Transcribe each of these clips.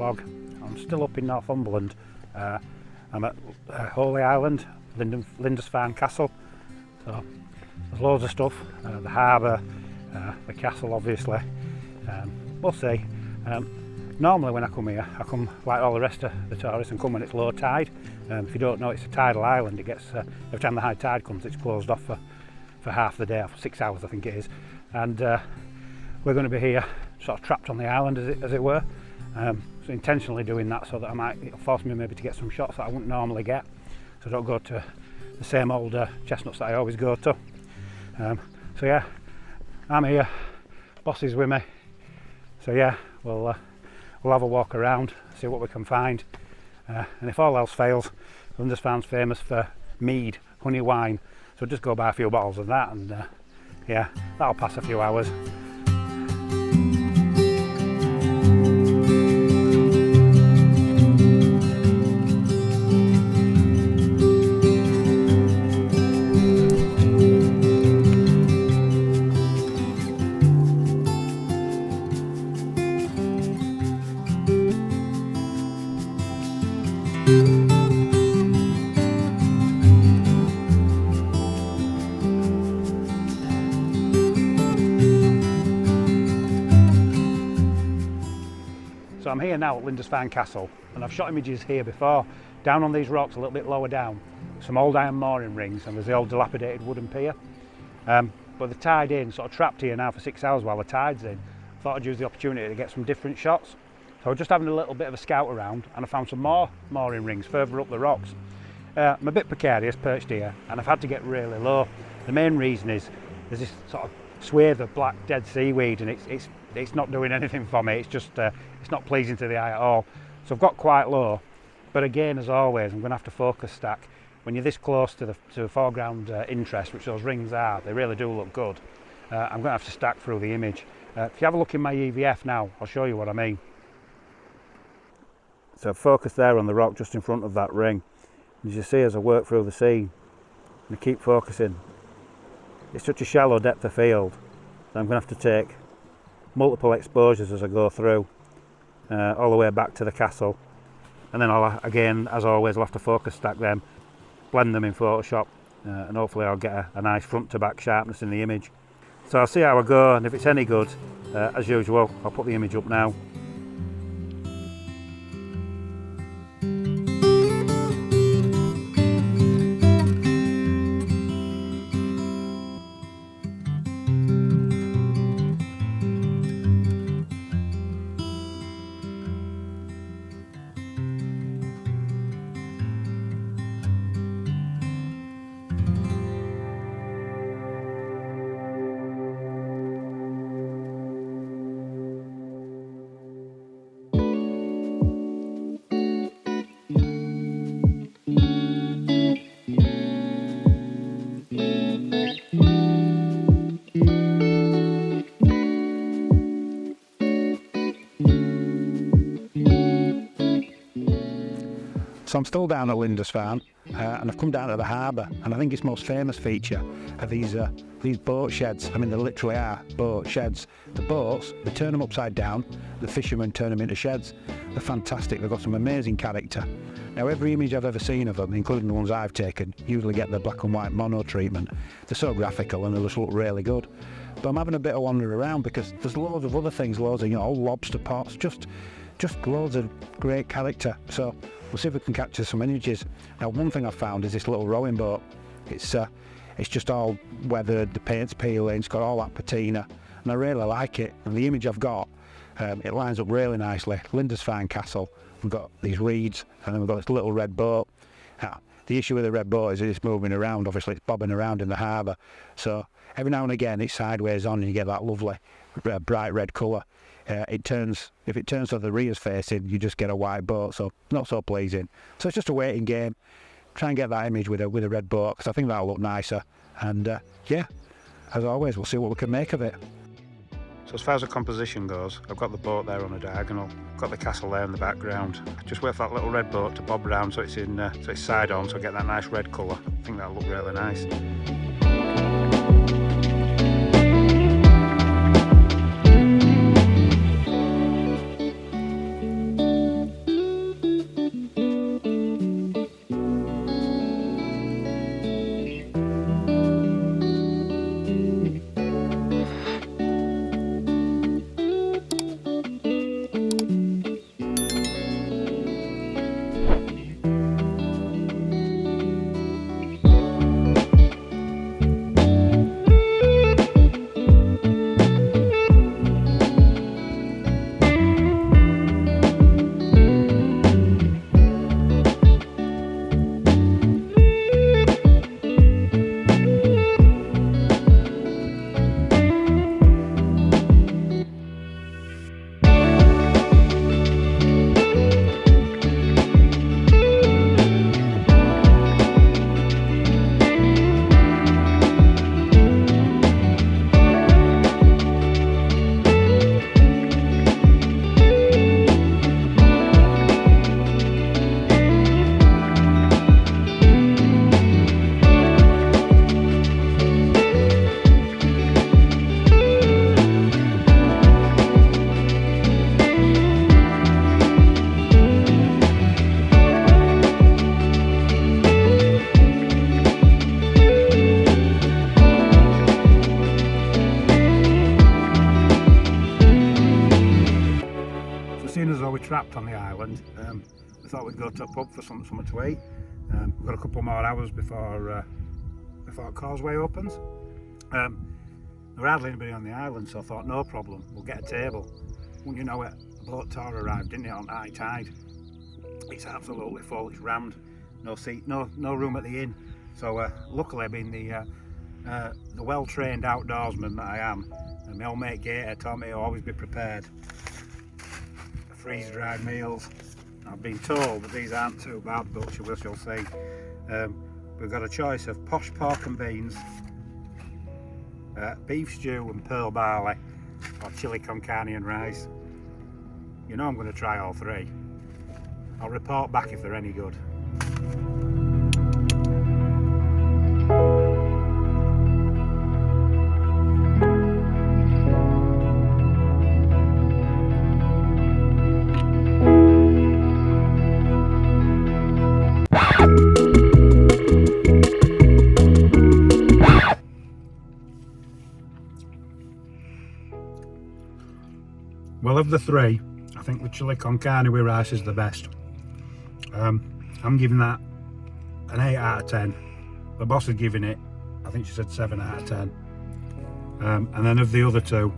vlog. I'm still up in Northumberland. I'm at Holy Island, Lindisfarne Castle. So there's loads of stuff, the harbour, the castle obviously. We'll see. Normally when I come here, I come like all the rest of the tourists and come when it's low tide. If you don't know, it's a tidal island. It gets every time the high tide comes, it's closed off for half the day, for 6 hours I think it is. And we're going to be here sort of trapped on the island as it were. So intentionally doing that so that it'll force me maybe to get some shots that I wouldn't normally get, so I don't go to the same old chestnuts that I always go to. So yeah, I'm here, boss is with me, so yeah, we'll have a walk around, see what we can find, and if all else fails, Lindisfarne's famous for mead, honey wine, so just go buy a few bottles of that, and yeah, that'll pass a few hours. So I'm here now at Lindisfarne Castle, and I've shot images here before. Down on these rocks, a little bit lower down, some old iron mooring rings, and there's the old dilapidated wooden pier. But the tide in, sort of trapped here now for 6 hours while the tide's in. Thought I'd use the opportunity to get some different shots. So I was just having a little bit of a scout around, and I found some more mooring rings further up the rocks. I'm a bit precarious perched here, and I've had to get really low. The main reason is there's this sort of swathe of black dead seaweed, and it's not doing anything for me. It's just it's not pleasing to the eye at all. So I've got quite low, but again, as always, I'm going to have to focus stack. When you're this close to the foreground interest, which those rings are, they really do look good. I'm going to have to stack through the image. If you have a look in my EVF now, I'll show you what I mean. So I've focused there on the rock just in front of that ring. As you see, as I work through the scene, and I keep focusing, it's such a shallow depth of field that I'm going to have to take multiple exposures as I go through, all the way back to the castle, and then again, as always, I'll have to focus stack them, blend them in Photoshop, and hopefully I'll get a nice front to back sharpness in the image. So I'll see how I go, and if it's any good, as usual, I'll put the image up now. So I'm still down at Lindisfarne, and I've come down to the harbour, and I think its most famous feature are these boat sheds. I mean, they literally are boat sheds. The boats, they turn them upside down, the fishermen turn them into sheds. They're fantastic, they've got some amazing character. Now, every image I've ever seen of them, including the ones I've taken, usually get the black and white mono treatment. They're so graphical and they just look really good. But I'm having a bit of wander around because there's loads of other things, loads of, old lobster pots, just loads of great character. So we'll see if we can capture some images. Now, one thing I've found is this little rowing boat. It's just all weathered, the paint's peeling, it's got all that patina, and I really like it. And the image I've got, it lines up really nicely. Lindisfarne Castle, we've got these reeds, and then we've got this little red boat. Now, the issue with the red boat is it's moving around, obviously it's bobbing around in the harbour. So every now and again it's sideways on and you get that lovely bright red colour. If it turns so the rear's facing, you just get a white boat, so not so pleasing. So it's just a waiting game. Try and get that image with a red boat, because I think that'll look nicer. And yeah, as always, we'll see what we can make of it. So as far as the composition goes, I've got the boat there on a diagonal, got the castle there in the background. Just wait for that little red boat to bob round so it's side on, so I get that nice red colour. I think that'll look really nice. thought we'd go to a pub for something to eat. We've got a couple more hours before Causeway opens. There were hardly anybody on the island, so I thought no problem, we'll get a table. Wouldn't you know it, a boat tour arrived, didn't it, on high tide. It's absolutely full, it's rammed, no seat, no room at the inn. So luckily, being the well-trained outdoorsman that I am, my old mate Gator told me to always be prepared. Freeze-dried meals. I've been told that these aren't too bad, but we shall see. We've got a choice of posh pork and beans, beef stew and pearl barley, or chili con carne and rice. You know I'm going to try all three. I'll report back if they're any good. Well, of the three, I think the chili con carne with rice is the best. I'm giving that an 8 out of 10. The boss is giving it, I think she said 7 out of 10. And then of the other two,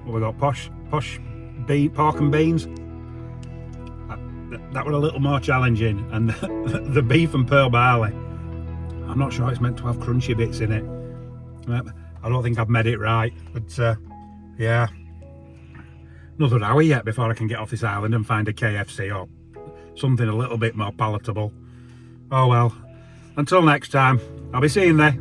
well, we got posh pork and beans. That were a little more challenging, and the beef and pearl barley, I'm not sure it's meant to have crunchy bits in it. I don't think I've made it right, but yeah. Another hour yet before I can get off this island and find a KFC or something a little bit more palatable. Oh well, until next time, I'll be seeing you there.